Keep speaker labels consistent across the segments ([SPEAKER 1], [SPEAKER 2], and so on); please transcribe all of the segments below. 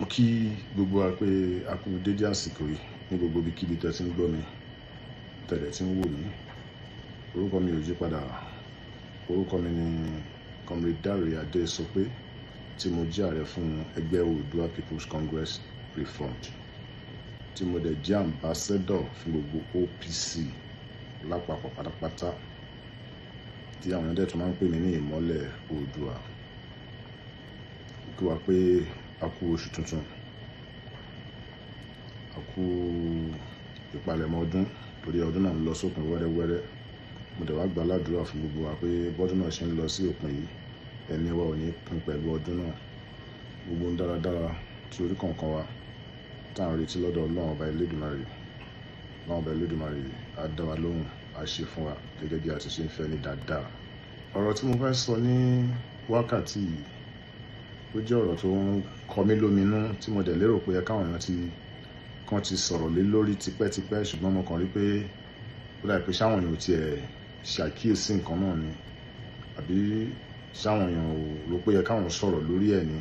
[SPEAKER 1] Mo kí gbogbo wa pé a kú dédé àsìkò yìí ní gbogbo ibikíbi tẹ́ ti ń gbọ́ mi, tẹ́lẹ̀ tí ń wò mí. Orúkọ mi ò yí padà. Orúkọ mi ni Comrade Dare Adesope, tí mo jẹ́ ààrẹ fún ẹgbẹ́ Oòduà People's Congress Reformed, tí mo dẹ̀ jẹ́ ambassador fún gbogbo OPC lápapọ̀ pátápátá, tí àwọn ẹ̀dẹ̀ tó máa ń pè mí ní ìmọ́lẹ̀ Oòduà. Kí wá pé a kú oṣù tuntun, a kú ìpalẹ̀mọ́ ọdún, torí ọdún náà ń lọ sópin wẹ́rẹ́wẹ́rẹ́. Mo dẹ̀ wá gbà ládùúrà fún gbogbo wa pé bọ́dún náà ṣe ń lọ sí òpin yìí, ẹ̀mí wa ò ní pín pẹ̀lú ọdún náà. Gbogbo ń dáradára tí orí kọ̀ọ̀kan wa tá à ń retí lọ́dọ̀ Ọlọ́run ọba Elédùmarè. Ọlọ́run ọba Elédùmarè á dá wa lóhùn, á ṣe fún wa gẹ́gẹ́ bí a ti ṣe ń fẹ́ ní dáadáa. Ọ̀rọ̀ tí mo fẹ́ sọ ní wákàtí yìí, ó jẹ́ ọ̀rọ̀ tó ń kọ mí lóminú, tí mo dẹ̀ lérò pé káwọn èèyàn kan ti sọ̀rọ̀ lé lórí tipẹ́tipẹ́, ṣùgbọ́n mo kàn rí pé ó dà pé ṣáwọn èèyàn ò tiẹ̀ ṣàkíyèsí nǹkan náà ni, àbí ṣáwọn èèyàn ò rò pé káwọn sọ̀rọ̀ lórí ẹ̀ ni,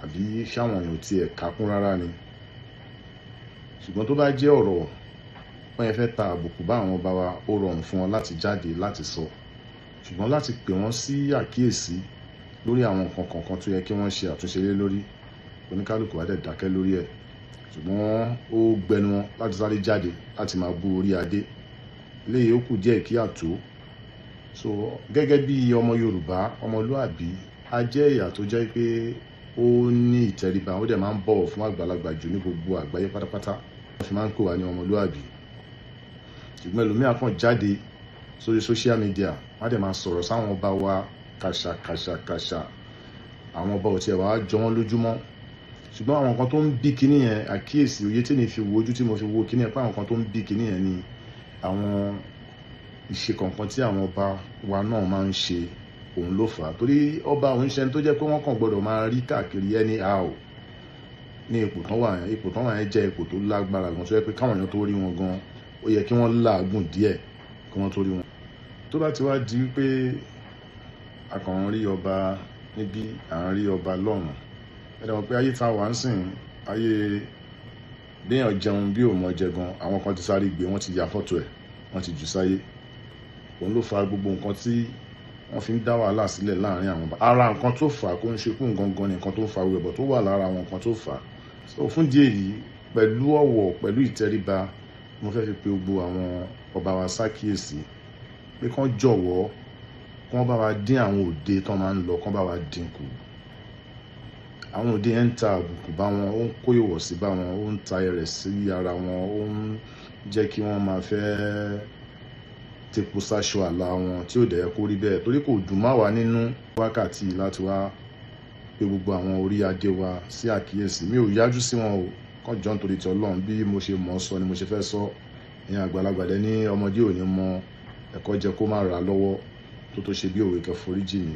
[SPEAKER 1] àbí ṣáwọn èèyàn ò tiẹ̀ kákún rárá ni. Ṣùgbọ́n tó bá jẹ́ ọ̀rọ̀ wọ́n yẹn fẹ́ ta àbùkù bá àwọn ọba wa, ó rọrùn fún wọn láti jáde láti sọ. Ṣùgbọ́n láti pè wọ́n sí àkíyèsí lórí àwọn nǹkan kọ̀ọ̀kan tó yẹ kí wọ́n ṣe àtúnṣe lé lórí, oníkálùkù wa dẹ̀ dákẹ́ lórí ẹ̀. Ṣùgbọ́n ó gbẹnu wọn láti sáré jáde láti máa bú orí adé. Eléyìí ó kù díẹ̀ kí àtó. So gẹ́gẹ́ bí ọmọ Yorùbá, ọmọlúàbí, a jẹ́ ẹ̀yà tó jẹ́ pé ó ní ìtẹríba, ó dẹ̀ máa ń bọ̀wọ̀ fún àgbàlagbà jù ní gbogbo àgbáyé pátápátá. Wọ́n fi máa ń pè wá ní ọmọlúàbí. Ṣùgbọ́n ẹlòmíràn kàn jáde sórí social media, wọ́n á dẹ̀ máa sọ̀rọ̀ sáwọn ọba wa kàṣà. Àwọn ọba ò tiẹ̀ wá jọ wọ́n lójúmọ́. Ṣùgbọ́n àwọn nǹkan tó ń bí kinní yẹn, àkíyèsí òye tí mi fi wo ojú tí mo fi wo kinní yẹn, pé àwọn nǹkan tó ń bí kinní yẹn ni àwọn ìṣe kọ̀ọ̀kan tí àwọn ọba wa náà máa ń ṣe, òun ló fà á. Torí ọba òun ṣe tó jẹ́ pé wọ́n kàn gbọ́dọ̀ máa rí káàkiri anyhow ní ipò tán wà yẹn. Ipò tán wà yẹn jẹ́ ipò tó lágbára gan, tó jẹ́ pé káwọn èèyàn tó rí wọn gan, ó yẹ kí wọ́n làágùn díẹ̀ kí wọ́n tó rí wọn. Tó bá ti wá di pé a kàn ń rí ọba níbí, à ń rí ọba lọ́run, ẹ̀dá mọ̀ pé ayé tá wà ń sìn, ayé béèyàn jẹun bí ò mọ jẹ gan. Àwọn kan ti sáré gbé, wọ́n ti ya fọ́tò ẹ̀, wọ́n ti jù sáyé. Òun ló fa gbogbo nǹkan tí wọ́n fi ń dá wàhálà sílẹ̀ láàrin àwọn ọba. Ara nǹkan tó fà á kó ń ṣe kún gangan ni nǹkan tó ń fa wẹ̀bọ̀ tó wà lára àwọn nǹkan tó fà á. So fún díẹ̀ yìí, pẹ̀lú ọ̀wọ̀, pẹ̀lú ìtẹríba, mo fẹ́ fi pe gbogbo àwọn ọba wa sákíyèsí pé kán jọ̀wọ́, kán bá wa dín àwọn òde tán máa ń lọ, kán bá wa dínkù. Àwọn òde yẹn ń ta àbùkù bá wọn, ó ń kó ìwọ̀sí bá wọn, ó ń ta ẹrẹ̀ sí ara wọn, ó ń jẹ́ kí wọ́n máa fẹ́ tepo sáṣọ àlà wọn, tí ò dẹ̀ yẹ kó rí bẹ́ẹ̀. Torí kò dùn má wa nínú wákàtí láti wá pé gbogbo àwọn orí adé wa sí àkíyèsí. Mi ò yájú sí wọn o, kàn jọ́ nítorí ti Ọlọ́run, bí mo ṣe mọ̀ ọ́ sọ ni mo ṣe fẹ́ sọ. Ìyẹn àgbàlagbà dẹ̀ ní ọmọdé ò ní mọ ẹ̀kọ́ jẹ kó má ra lọ́wọ́, tó ṣe bí òwe kẹforíjì ni.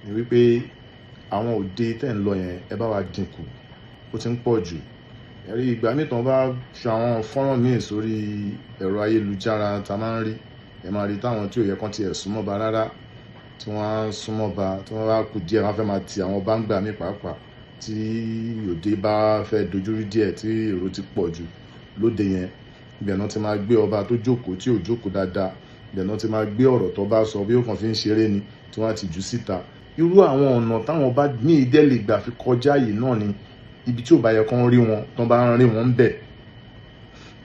[SPEAKER 1] Ni wípé àwọn òde tẹ́ ń lọ yẹn, ẹ bá wa dínkù, ó ti ń pọ̀ jù. Ẹ̀rí ìgbà míì tán bá fi àwọn fọ́nrán míì sórí ẹ̀rọ ayélujára tá máa ń rí, ẹ máa rí táwọn tí ò yẹ kán tiẹ̀ súnmọ́ ba rárá, tí wọ́n á súnmọ́ ba, tí wọ́n bá kù díẹ̀, wọ́n á fẹ́ máa ti àwọn báńgbà míì pàápàá, tí òde bá fẹ́ dojúrú díẹ̀, tí èrò ti pọ̀ jù lóde yẹn. Ibẹ̀ náà ti máa gbé ọba tó jókòó tí ò jókòó dáadáa, ibẹ̀ náà ti máa gbé ọ̀rọ̀ tó bá sọ bí ó kàn fi ń ṣeré ni, tí wọ́n á ti jù síta. Irú àwọn ọ̀nà táwọn bá ní ìdẹ́ lè gbà fi kọjá yìí náà ni ibi tí ò bá yẹ kán rí wọn, tán bá ń rí wọn ń bẹ̀.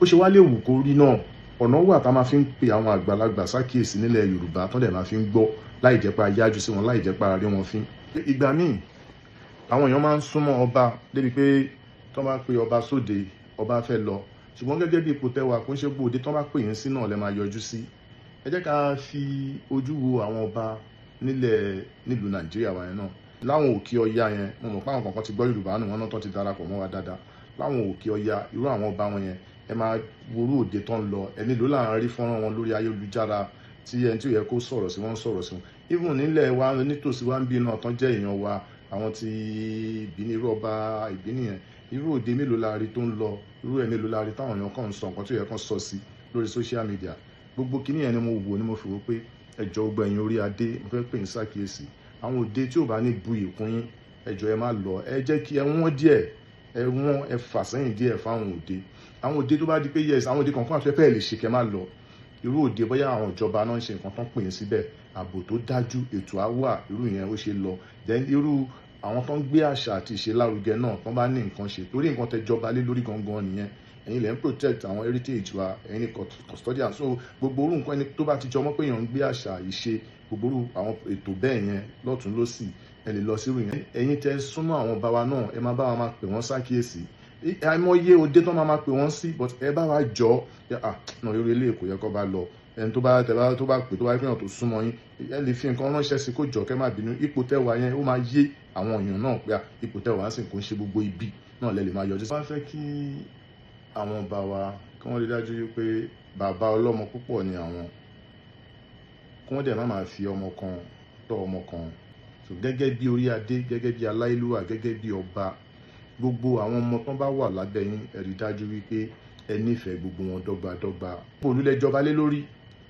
[SPEAKER 1] Ó ṣe wá lè wù kó rí náà, ọ̀nà wà tá máa fi ń pe àwọn àgbàlagbà sákíyèsí nílẹ̀ Yorùbá, tán dẹ̀ máa fi ń gbọ́ láì jẹ́ pé a yájú sí wọn, láì jẹ́ pé a rí wọn fín. Ìgbà míì àwọn èèyàn máa ń súnmọ́ ọba débi pé tán bá pe ọba sóde, ọba fẹ́ lọ. Ṣùgbọ́n gẹ́gẹ́ bí ipò tẹwà, kó ń ṣe gbòde tán bá pè yín sí náà lẹ máa yọjú sí. Ẹ jẹ́ ká fi ojú wo àwọn ọba nílùú Nàìjíríà wa yẹn náà. Láwọn òkè ọya yẹn, mo mọ̀ pé àwọn kankan ti gbọ́ Yorùbá nù, wọn náà tán ti darapọ̀ mọ́ wa dáadáa. Láwọn òkè ọya, irú àwọn ọba wọn yẹn, ẹ máa worú òde tán lọ. Ẹni ló là ń rí fọ́nrán wọn lórí ayélujára, tí ẹni tí ò yẹ kó sọ̀rọ̀ sí wọn sọ̀rọ̀ sí wọn. Even nílẹ̀ wa nítòsí wa ń bí náà tán jẹ́ èèyàn wa, àwọn tí Ìbíní, irú ọba Ìbíní yẹn, irú òde mélòó la rí tó ń lọ, irú ẹ̀ mélòó la rí táwọn èèyàn kàn ń sọ nǹkan tí ò yẹ kán sọ sí lórí social media. Gbogbo kinní yẹn ni mo wò, ni mo fi wò pé ẹjọ́ gbogbo ẹ̀yin orí adé, mo fẹ́ pè yín sákíyèsí. Àwọn òde tí ò bá ní bu ìkún yín, ẹ jọ̀ọ́ ẹ má lọ, ẹ jẹ́ kí ẹ wọ́n díẹ̀, ẹ fà sẹ́yìn díẹ̀ fáwọn òde. Àwọn òde tó bá di pé yes, àwọn òde kankan àti pé ẹ lè ṣe kẹ́ má lọ. Irú òde bóyá àwọn ìjọba náà ń ṣe nǹkan tán pè é síbẹ̀, ààbò tó dájú, ètò á wà, irú yẹn ó ṣe lọ. Then irú àwọn tó ń gbé àṣà àti ìṣe lárugẹ náà tán bá ní nǹkan ṣe, torí nǹkan tẹ́ jọba lé lórí gangan nìyẹn. Ẹ̀yin lẹ ń protect àwọn heritage wa, ẹ̀yin ni custodian. So gbogbo orú nǹkan ẹni tó bá ti jọmọ́ pé èèyàn ń gbé àṣà ìṣe, gbogbo orú àwọn ètò bẹ́ẹ̀ yẹn lọ́tùn lọ́sì, ẹ lè lọ sírú yẹn. Ẹ̀yin tẹ́ súnmọ́ àwọn ọba wa náà, ẹ máa bá wa máa pè wọ́n sákíyèsí. Àìmọye òde tán máa pè wọ́n sí, but ẹ bá wa jọ náà irú ilé kò yẹ kó bá lọ. Ẹni tó bá pè tó bá pèèyàn tó súnmọ́ yín, ẹ lè fi nǹkan ránṣẹ́ sí kó jọ, kẹ́ má bínú. Ipò tẹ́wà yẹn ó máa yé àwọn èèyàn náà pé ipò tẹ́wà sì kò ń ṣe gbogbo ibi náà lẹ lè máa yọjú. Wọ́n fẹ́ kí àwọn ọba wa kí wọ́n rí dájú pé bàbá ọlọ́mọ púpọ̀ ni àwọn, kí wọ́n dẹ̀ má máa fi ọmọ kan tọ́ ọmọ kan. So gẹ́gẹ́ bí orí adé, gẹ́gẹ́ bí aláìlúwà, gẹ́gẹ́ bí ọba, gbogbo àwọn ọmọ tán bá wà lábẹ́ yín, ẹ rí dájú wípé ẹ nífẹ̀ẹ́ gbogbo wọn dọ́gbadọ́gba. Gbogbo ìlú lẹ jọba lé lórí,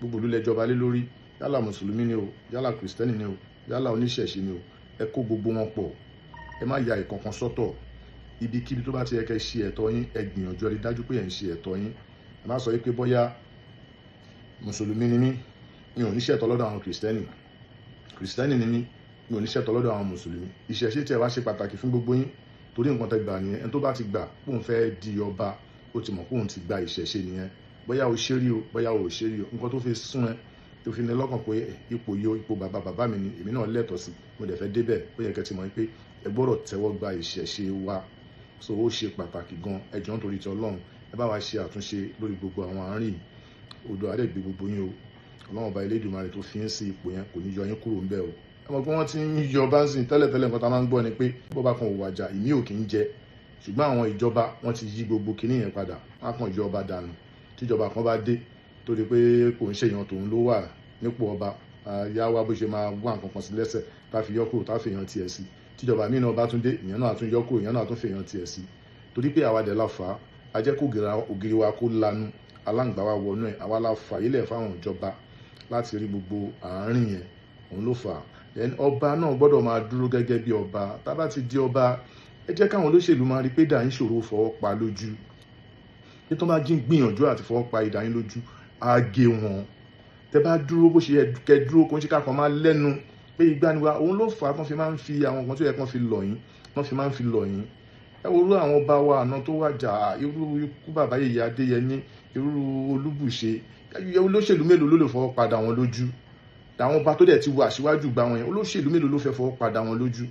[SPEAKER 1] gbogbo ìlú lẹ jọba lé lórí, yálà mùsùlùmí ni o, yálà kìrìsìtẹ́nì ni o, yálà oníṣẹ̀ṣe ni o, ẹ kó gbogbo wọn pọ̀, ẹ má ya ìkankan sọ́tọ̀. Ibikíbi tó bá ti yẹ kẹ́ ṣe ẹ̀tọ́ yín, ẹ gbìyànjú, ẹ rí dájú pé ẹ ń ṣe ẹ̀tọ́ yín. Ẹ má sọ wípé bóyá mùsùlùmí ni mí, mi ò ní ṣẹ̀tọ́ lọ́dọ̀ àwọn kìrìsìtẹ́nì, kìrìsìtẹ́nì ni mí, mi ò ní ṣẹ̀tọ́ lọ́dọ̀ àwọn mùsùlùmí. Ìṣẹ̀ṣe tí ẹ wá ṣe pàtàkì fún gbogbo yín, torí nǹkan tẹ́ gbà nìyẹn. Ẹni tó bá ti gbà pé òun fẹ́ di ọba, ó ti mọ̀ pé òun ti gba ìṣẹ̀ṣe nìyẹn. Bóyá o ṣe rí o, bóyá o ò ṣe rí o, nǹkan tó fi sún ẹ, tó fi ní lọ́kàn pé ipò yìí, ipò bàbá mi ni, èmi náà lẹ́tọ̀ọ́ sí, mo dẹ̀ fẹ́ débẹ̀. Ó yẹ kẹ́ ti mọ̀ pé ẹ gbọ́dọ̀ tẹ́wọ́ gba ìṣẹ̀ṣe wa. So ó ṣe pàtàkì gan. Ẹ jọ̀ọ́ nítorí ti Ọlọ́run, ẹ bá wa ṣe àtúnṣe lórí gbogbo àwọn àárín odò àdẹ́gbẹ́ gbogbo yín o. Ọlọ́run ọba Elédùmarè tó fi ń sí ipò yẹn kò ní yọ yín kúrò ńbẹ̀ o. Ẹ mọ̀ pé wọ́n ti ń yọ bá ń sìn tẹ́lẹ̀tẹ́lẹ̀, nǹkan tá máa ń gbọ́ ni pé bọ́ba kan ò wàjà, ìmí ò kì í jẹ. Ṣùgbọ́n àwọn ìjọba wọ́n ti yí gbogbo kinní yẹn padà, wọ́n á kàn yọ ọba dànù. Tíjọba kan bá dé tó di pé kò ń ṣèyàn tòun ló wà nípò ọba, yá wá bó ṣe máa wá nǹkan kan sí lẹ́sẹ̀, tá fi yọ kúrò, tá fi èèyàn tiẹ̀ sí. Tíjọba míì náà bá tún dé, ìyẹn náà tún yọ kúrò, ìyẹn náà tún fi èèyàn tiẹ̀ sí. Torí pé àwa dẹ̀ la fà á, a jẹ́ kó ògiri wa kó lanu, aláǹgbá wa wọnú ẹ̀, àwa la fà ilẹ̀ fáwọn ìjọba láti rí gbogbo àárín yẹn, òun ló fà á. Then ọba náà gbọ́dọ̀ máa dúró gẹ́gẹ́ bí ọba. Tá bá ti di ọba, ẹ jẹ́ káwọn olóṣèlú máa rí pé idà yín ṣòro fọwọ́ pa lójú. Bí tó bá gbìyànjú àti fọwọ́ pa idà yín lójú, á gé wọn. Tẹ́ bá dúró bó ṣe yẹ kẹ́ dúró, kó ń ṣe ká kan máa lẹ́nu pé ìgbaniwa, òun ló fà á tán fi máa ń fi àwọn nǹkan tó yẹ kán fi lọ̀ yín, tán fi máa ń fi lọ̀ yín. Ẹ wo irú àwọn ọba wa àná tó wàjà, irú ikú bàbá Yèyé Adéyẹmí, irú Olúbùṣe, olóṣèlú mélòó ló lè fọwọ́ padà wọn lójú? Àwọn ọba tó dẹ̀ ti wo àṣíwájú gba wọn yẹn, olóṣèlú mélòó ló fẹ́ fọwọ́ padà wọn lójú?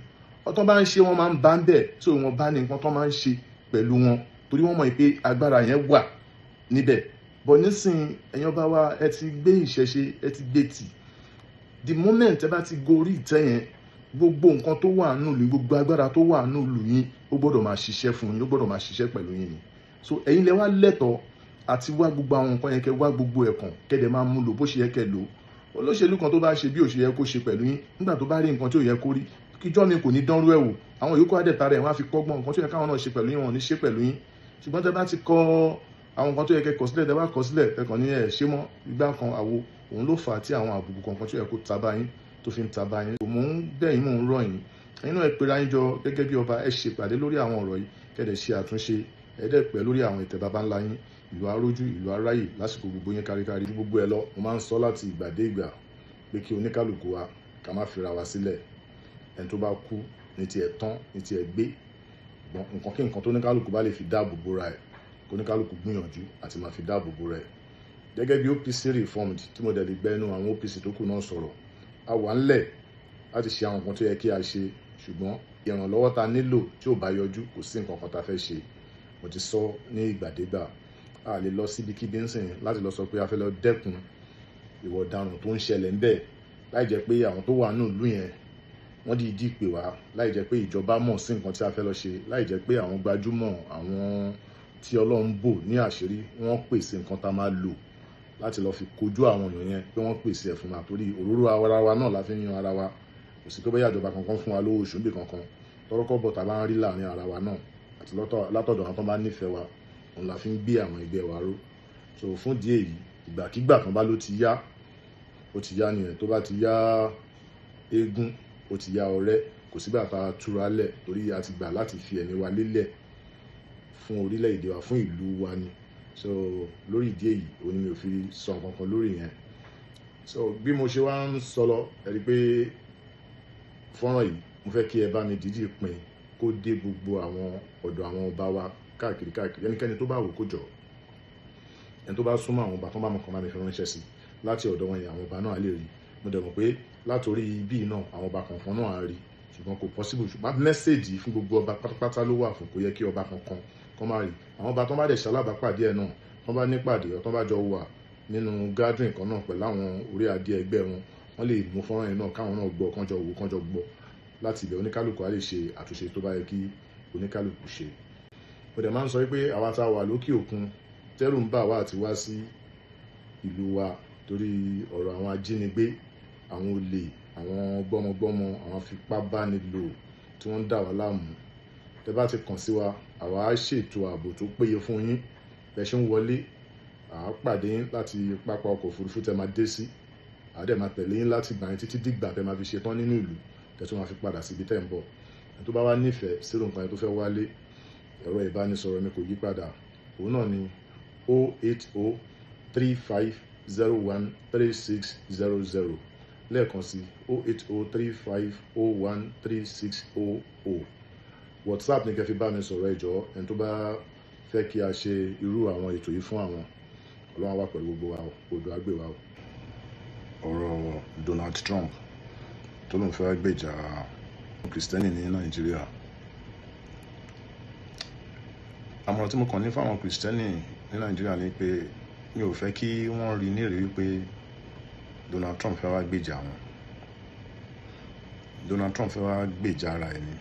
[SPEAKER 1] Ọtán bá ń ṣe, wọ́n máa ń bá ń bẹ̀, tí wọ́n bá ní nǹkan tán máa ń ṣe pẹ̀lú wọn, torí wọ́n mọ̀ pé agbára yẹn wà níbẹ̀. Bọ̀ nísìn ẹ̀yin ọba wa, ẹ ti gbé ìṣẹ̀ṣe, ẹ ti gbé tì. The moment ẹ bá ti gorí ìtẹ́ yẹn, gbogbo nǹkan tó wà nínú ìlú, gbogbo agbára tó wà nínú ìlú yín, ó gbọ́dọ̀ máa ṣiṣẹ́ fún yín, ó gbọ́dọ̀ máa ṣiṣẹ́ pẹ̀lú yín ni. So ẹ̀yin lẹ wá lẹ́tọ̀ọ́ àti wá gbogbo àwọn nǹkan yẹn, kẹ́ wá gbogbo ẹ̀kan, kẹ́ dẹ̀ máa mú lò bó ṣe yẹ kẹ́ lò. Olóṣèlú kan tó bá ṣe bí ó ṣe yẹ kó ṣe pẹ̀lú yín, nígbà tó bá rí nǹkan tí ò yẹ kó rí, kíjọ́ mi kò ní dánrú ẹ̀ wò. Àwọn yòókù àdẹ̀ta rẹ̀ wọ́n á fi kọ́gbọ́n nǹkan tó yẹ káwọn náà ṣe pẹ̀lú yín, wọn ò ní ṣe pẹ̀lú yín. Ṣùgbọ́n tẹ́ bá ti kọ àwọn nǹkan tó yẹ kẹ́ kọ sílẹ̀, tẹ́ bá kọ sílẹ̀, ẹ kàn ní ẹ̀ ṣe mọ́ igbá kan àwo, òun ló fà á tí àwọn àbùkù kankan tó yẹ kó ta bá yín tó fi ń ta bá yín. Mò ń bẹ̀ yín, mò ń rọ̀ yín, ẹ̀yin náà ẹ pera yín jọ gẹ́gẹ́ bí ọba, ẹ ṣe ìpàdé lórí àwọn ọ̀rọ̀ yìí, kẹ́ dẹ̀ ṣe àtúnṣe, ẹ dẹ̀ pẹ́ lórí àwọn ìtẹ̀ baba ńlá yín, ìlú arójú, ìlú aráyè lásìkò gbogbo yín káríkárí. Gbogbo ẹ lọ, mo máa ń sọ láti ìgbà dé ìgbà pé kí oníkálùkù wa ká má fira wa sílẹ̀. Ẹni tó bá kú ní tiẹ̀ tán, ní tiẹ̀ gbé. Nǹkan kí nǹkan tó oníkálùkù bá lè fi dáàbò bora ẹ̀, kó oníkálùkù gbìyànjú àti máa fi dáàbò bora ẹ̀. Gẹ́gẹ́ bí OPC reformed tí mo dẹ̀ lè gbẹ́nu àwọn OPC tó kù náà sọ̀rọ̀, a wà ńlẹ̀ láti ṣe àwọn nǹkan tó yẹ kí a ṣe, ṣùgbọ́n ìrànlọ́wọ́ ta nílò tí ò bá yọjú, kò sí nǹkan kan ta fẹ́ ṣe. Mo ti sọ ní ìgbàdégbà, a lè lọ síbikíbi ń sìn láti lọ sọ pé a fẹ́ lọ dẹ́kun ìwà ọ̀daràn tó ń ṣẹlẹ̀ ńbẹ̀, láì jẹ́ pé àwọn tó wà nínú ìlú yẹn wọ́n dìídì pè wá, láì jẹ́ pé ìjọba mọ̀ sí nǹkan tí a fẹ́ lọ ṣe, láì jẹ́ pé àwọn gbajúmọ̀, àwọn tí Ọlọ́run bò ní àṣírí, wọ́n pèsè nǹkan tá máa lò láti lọ fi kojú àwọn èèyàn yẹn, pé wọ́n pèsè ẹ̀ fún wa, torí òróró ara wa náà la fi ń yan ara wa. Kò sí pé bóyá ìjọba kankan fún wa lówó oṣù níbì kankan, tọ́rọ́kọ́ bọ̀ tá bá ń rí láàrin ara wa náà àti látọ̀dọ̀ àwọn tó bá nífẹ̀ẹ́ wa, òun la fi ń gbé àwọn ẹgbẹ́ wa ró. So fún díẹ̀ yìí, ìgbàkígbà kan bá ló ti yá, ó ti yá nìyẹn. Tó bá ti yá eégún, ó ti yá ọrẹ́, kò sígbà tá a túra lẹ̀ torí a ti gbà láti fi ẹ̀mí wa lélẹ̀ fún orílẹ̀-èdè wa, fún ìlú wa ni. So lórí ìdí èyí òun ni mi ò fi sọ nǹkan kan lórí yẹn. So bí mo ṣe wá ń sọ lọ, ẹ rí pé fọ́nrán yìí mo fẹ́ kí ẹ bá mi dídì pín kó dé gbogbo àwọn ọ̀dọ̀ àwọn ọba wa káàkiri ẹnikẹ́ni tó bá wò kó jọ, ẹni tó bá súnmọ́ àwọn ọba tó bá mọ̀ kan bá mi fi ránṣẹ́ sí láti ọ̀dọ̀ wọn yẹn, àwọn ọba náà lè rí. Mo dẹ̀ mọ̀ pé látòrí ibi náà àwọn ọba kankan náà á rí, ṣùgbọ́n kò possible. Ṣùgbọ́n mẹ́sẹ̀jì fún gbogbo ọba pátápátá ló wà fún, kò yẹ kí ọba kankan kọ́ máa rí. àwọn ọba tó bá dẹ̀ ṣalábàápàdé ẹ̀ náà, tó bá nípàdé tó bá jọ wà nínú gathering kan náà pẹ̀lú àwọn orí adé ẹgbẹ́ wọn, wọ́n lè mú fọ́nrán yẹn náà káwọn náà gbọ́, kán jọ gbọ́ láti ibẹ̀. Oníkálùkù á lè ṣe àtúnṣe tó bá yẹ kí oníkálùkù ṣe. Mo dẹ̀ máa ń sọ pé àwa tá a wà lókè òkun tẹ́rù ń bà wá àti wá sí ìlú wa torí ọ̀rọ̀ àwọn ajínigbé, àwọn olè, àwọn gbọ́mọgbọ́mọ, àwọn afipábánilò tí wọ́n ń dà wá láàmú. Tẹ́ bá ti kàn sí wa, àwa á ṣètò ààbò tó péye fún yín. Bẹ́ ṣe ń wọlé, à á pàdé yín láti pápá ọkọ̀ òfurufú tẹ́ máa dé sí. À á dẹ̀ máa tẹ̀lé yín láti ìgbà yẹn títí dìgbà tẹ́ máa fi ṣetán nínú ìlú, tẹ́ tún máa fi padà síbi tẹ́ ń bọ̀. Ẹni tó bá wá nífẹ̀ẹ́ sírò nǹkan yẹn tó fẹ́ wálé, ẹ̀rọ ìbánisọ̀rọ̀ mi kò yí padà. Òun náà ni 08035013600. lẹ́ẹ̀kan sí 08035013600. WhatsApp ní kẹ́ fi bá mi sọ̀rọ̀ ẹ jọ̀ọ́, ẹni tó bá fẹ́ kí a ṣe irú àwọn ètò yìí fún àwọn. Ọlọ́run wà pẹ̀lú gbogbo wa, odò àgbè wa. Ọ̀rọ̀ Donald Trump tó lóun fẹ́ gbèjà Kristẹni ní Nàìjíríà. Àmọ̀ràn tí mo kàn ní fáwọn Kristẹni ní Nàìjíríà ni pé mi ò fẹ́ kí wọ́n rí nírìí wípé Donald Trump fẹ́ wá gbèjà wọn. Donald Trump fẹ́ wá gbèjà ara ẹni,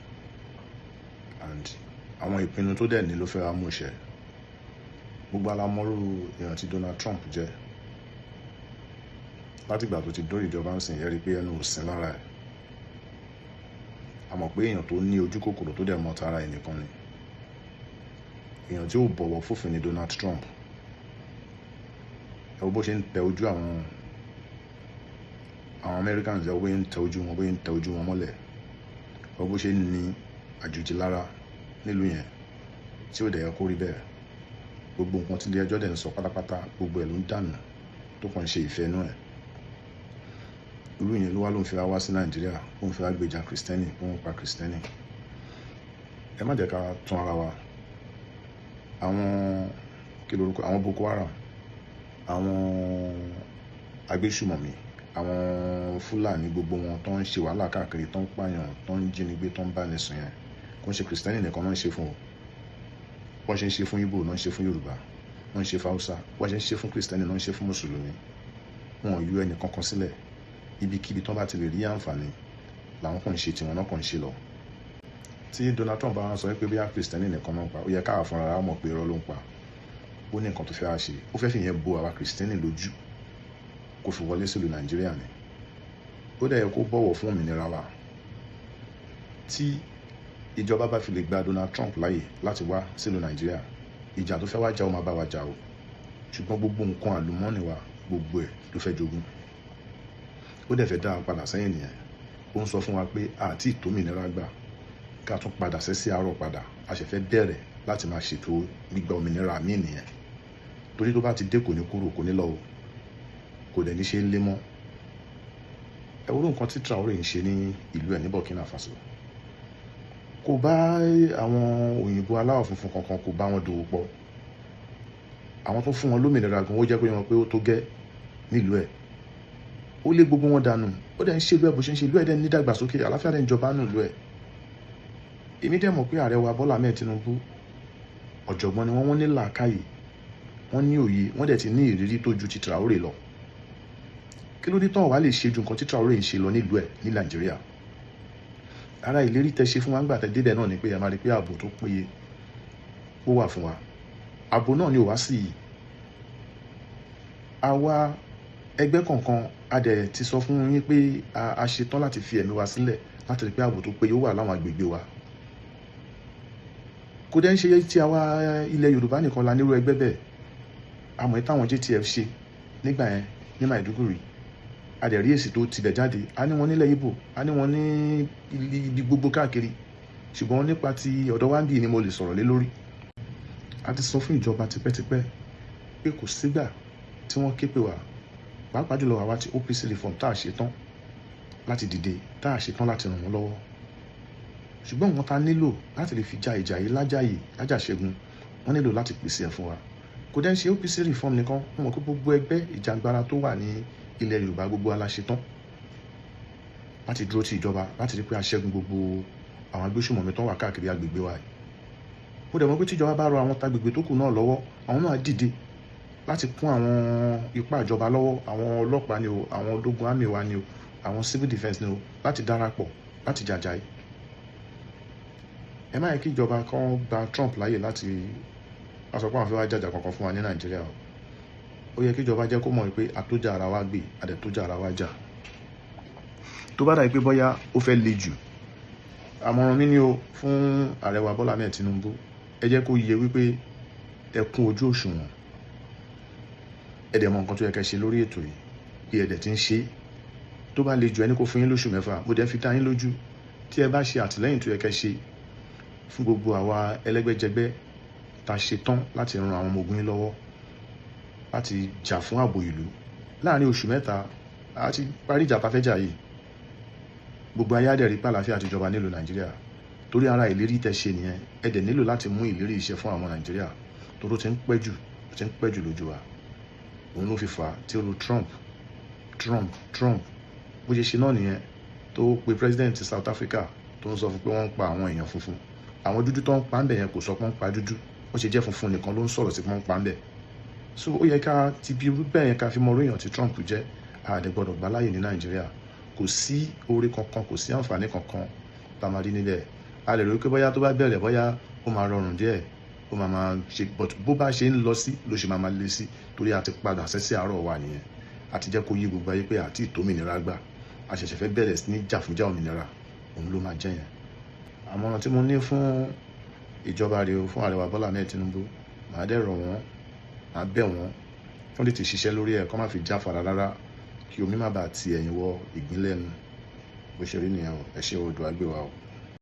[SPEAKER 1] and àwọn ìpinnu tó dẹ̀ ní ló fẹ́ wá mú ṣẹ. Gbogbo alámọ́rú èèyàn tí Donald Trump jẹ́ láti ìgbà tó ti dórí ìjọba ń sìn, yẹ́ rí pé ẹnu ò sin lára ẹ̀. A mọ̀ pé èèyàn tó ní ojú kòkòrò tó dẹ̀ mọ́ tara ẹ̀ nìkan ni. Èèyàn tí ó bọ̀wọ̀ fófin ni Donald Trump. Ẹ wo bó ṣe ń tẹ ojú àwọn Americans, ẹ wo bó ṣe ń tẹ ojú wọn, bó ṣe ń tẹ ojú wọn mọ́lẹ̀. Ẹ wo bó ṣe ń ní àjòjì lára nílùú yẹn tí ó dẹ̀ yẹ kó rí bẹ́ẹ̀. Gbogbo nǹkan tí ilé ẹjọ́ dẹ̀ ń sọ pátápátá, gbogbo ẹ̀ ló ń dànù tó kàn ń ṣe ìfẹ́ inú ẹ̀. Irú yẹn ló wá ló ń fi wá sí Nàìjíríà, ó ń fi wá gbèjà Kristẹni, ó ń pa Kristẹni. Ẹ má jẹ́ ká tún ara wa. Àwọn kí lorúkọ, àwọn Boko Haram, àwọn agbésùmọ̀mí, àwọn Fúlàní, gbogbo wọn tó ń ṣe wàhálà káàkiri, tó ń pààyàn, tó ń jínigbé, tó ń bá ní sùn yẹn, kò ń ṣe Kristẹni nìkan náà ń ṣe fún o. Wọ́n ṣe ń ṣe fún Ìgbò náà ń ṣe fún Yorùbá, wọ́n ń ṣe fún Hausa, wọ́n ṣe ń ṣe fún Kristẹni náà ń ṣe fún Mùsùlùmí. Wọn ò yọ ẹnì kankan sílẹ̀. Ibikíbi tó bá ti lè rí àǹfààní làwọn kàn ń ṣe tiwọn náà kàn ń ṣe lọ. Tí Donald Trump bá sọ pé bí a Kristẹni nìkan náà pa, ó yẹ káà fúnra wa mọ̀ pé irọ́ ló ń pa. Ó ní nǹkan tó fẹ́ wá ṣe, ó fẹ́ fi yẹn bo àwa Kristẹni lójú kó fi wọlé sílùú Nàìjíríà ni. Ó dẹ̀ yẹ kó bọ̀wọ̀ fún òmìnira wa. Tí ìjọba bá fi lè gba Donald Trump láàyè láti wá sílùú Nàìjíríà, ìjà tó fẹ́ wá jà ó máa bá wa jà o. Ṣùgbọ́n gbogbo nǹkan àlùmọ́ọ́nì wa, gbogbo ẹ̀ ló fẹ́ jogún. Ó dẹ̀ fẹ́ dá wa padà sẹ́yìn nìyẹn. Ó ń sọ fún wa pé àti ìtómìnira gbà ká tún padà sí àárọ̀ padà. A ṣẹ̀ fẹ́ bẹ̀rẹ̀ láti máa ṣètò gbígba òmìnira míì nìyẹn. Torí tó bá ti dé kò ní kúrò, kò ní lọ o. Kò dẹ̀ ní ṣe é lé mọ́. Ẹ wo nǹkan tí Traoré ń ṣe ní ìlú ẹ̀ ní Burkina Faso. Kò bá àwọn òyìnbó aláwọ̀ funfun kankan, kò bá wọn dòwò pọ̀. Àwọn tó fún wọn lómìnira gan, ó jẹ́ pé wọn pé ó tó gẹ́ nílùú ẹ̀. Ó lé gbogbo wọn dànù. Ó dẹ̀ ń ṣe ìlú ẹ̀ bó ṣe ń ṣe, ìlú ẹ̀ dẹ̀ ní ìdàgbàsókè, àlàáfíà dẹ̀ ń jọba nínú ìlú ẹ̀. Èmi dẹ̀ mọ̀ pé ààrẹ wa Bọ́lá Ahmed Tinubu ọ̀jọ̀gbọ́n ni wọ́n ní làákàyè, wọ́n ní òye, wọ́n dẹ̀ ti ní ìrírí tó ju ti Traoré lọ. Kí ló dé tán wá lè ṣe ju nǹkan tí Traoré ń ṣe lọ nílùú ẹ̀ ní Nàìjíríà? Ara ìlérí tẹ́ ṣe fún wa nígbà tẹ́ débẹ̀ náà ni pé ẹ máa rí pé ààbò tó péye ó wà fún wa. Ààbò náà ni ò wá sí yìí. Àwa ẹgbẹ́ kọ̀ọ̀kan a dẹ̀ ti sọ fún yín pé a ṣetán láti fi ẹ̀mí wa sílẹ̀ láti rí pé ààbò tó péye ó wà láwọn agbègbè wa. Kò dẹ̀ ń ṣe tí àwa ilẹ̀ Yorùbá nìkan la nírú ẹgbẹ́ bẹ́ẹ̀. Àmọ́ táwọn JTF ṣe nígbà yẹn ní Maiduguri, a dẹ̀ rí èsì tó tibẹ̀ jáde, a ní wọn nílẹ̀ Ìgbò, a ní wọn ní ibi gbogbo káàkiri, ṣùgbọ́n nípa ti ọ̀dọ̀ wa ń bì ni mo lè sọ̀rọ̀ lé lórí. A ti sọ fún ìjọba tipẹ́tipẹ́ pé kò sígbà tí wọ́n ké pè wá, pàápàá jùlọ àwa ti OPC reform tá a ṣe tán láti dìde, tá a ṣe tán láti ràn wọ́n lọ́wọ́. Ṣùgbọ́n wọn ta nílò láti lè fi ja ìjà yìí lájàṣẹ́gun, wọ́n nílò láti pèsè ẹ̀ fún wa. Kò dẹ́n ṣe OPC reform nìkan, wọ́n mọ̀ pé gbogbo ẹgbẹ́ ìjàngbara tó wà ní ilẹ̀ Yorùbá gbogbo aláṣẹ tán láti dúró ti ìjọba láti rí pé a ṣẹ́gun gbogbo àwọn agbésùmọ̀mí tó wà káàkiri agbègbè wa yìí. Mo dẹ̀ mọ̀ pé tíjọba bá rọ àwọn tagbègbè tó kù náà lọ́wọ́, àwọn náà dìde láti kún àwọn ipá ìjọba lọ́wọ́, àwọn ọlọ́pàá ni o, àwọn ológun àmì wa ni o, àwọn civil defence ni o, láti darapọ̀ láti jàjà yìí. Ẹ má yẹ kí ìjọba kan gba Trump láyè láti sọ pé àwọn fẹ́ wá jàjà kankan fún wa ní Nàìjíríà o. Ó yẹ kí ìjọba jẹ́ kó mọ̀ pé àtòjà ara wa gbé, àdẹ̀tòjà ara wa jà. Tó bá dà pé bóyá ó fẹ́ le jù, àmọ̀ràn mi ni o fún ààrẹ wa Bọ́lá Ahmed Tinubu, ẹ jẹ́ kó yé wípé ẹ kún ojú òṣùwọ̀n, ẹ dẹ̀ mọ nǹkan tó yẹ kẹ́ ṣe lórí ètò yìí, bí ẹ dẹ̀ ti ń ṣe. Tó bá le jù ẹni kó fún yín lóṣù 6, mo dẹ̀ fi dá yín lójú tí ẹ bá ṣe àtìlẹ́yìn tó yẹ kẹ́ ṣe fún gbogbo àwa ẹlẹ́gbẹ́jẹgbẹ́ ta ṣe tán láti ran àwọn ọmọ ogun yín lọ́wọ́ láti jà fún ààbò ìlú. Láàárín oṣù 7 a ti parí ìjà ta fẹ́ jà yìí. Gbogbo ayé á dẹ̀ rí pé àlàáfíà àtijọba nílùú Nàìjíríà, torí ara ìlérí tẹ́ ṣe nìyẹn. Ẹ dẹ̀ nílò láti mú ìlérí iṣẹ́ fún àwọn Nàìjíríà, torí ó ti ń pẹ́ jù lójú wa. Òun ló fi fà á tí ó lo Trump bó ṣe ṣe náà nìyẹn, tó pe president South Africa tó ń sọ fún pé wọ́n ń pa àwọn èèyàn funfun. Àwọn dúdú tó ń pa ń bẹ̀ yẹn kò sọ pé wọ́n ń pa dúdú, ó ṣe jẹ́ funfun nìkan ló ń sọ̀rọ̀ sí pé wọ́n ń pa ń bẹ̀. So ó yẹ ká ti bí irú bẹ́ẹ̀ yẹn ká fi mọ orí èèyàn tí Trump jẹ́. A dẹ̀ gbọ́dọ̀ gbà láàyè ní Nàìjíríà. Kò sí oore kankan, kò sí àǹfààní kankan tá a máa rí níbẹ̀. A lè rò pé bóyá tó bá bẹ̀rẹ̀ bóyá ó máa rọrùn díẹ̀, ó máa ṣe, but bó bá ṣe ń lọ sí ló ṣe máa le sí, torí a ti padà sẹ́sẹ́ àárọ̀ wa nìyẹn. A ti jẹ́ kó yí gbogbo ayé pé àti ìtómìnira gbà, a ṣẹ̀ṣẹ̀ fẹ́ bẹ̀rẹ̀ sí ní jà fúnjà òmìnira, òun ló máa jẹ́ yẹn. Àmọ̀ràn tí mo ní fún ìjọba rẹ̀ o, fún ààrẹ wa Bọ́lá Ahmed Tinubu, màá dẹ̀ rọ̀ wọ́n, màá bẹ̀ wọ́n kí wọ́n lè ti ṣiṣẹ́ lórí ẹ̀, kó má fi jáfara rárá, kí omi má bàa ti ẹ̀yìn wọ ìgbín lẹ́nu. Bó ṣe rí nìyẹn o. Ẹ ṣé o, Oòduà gbè wá o.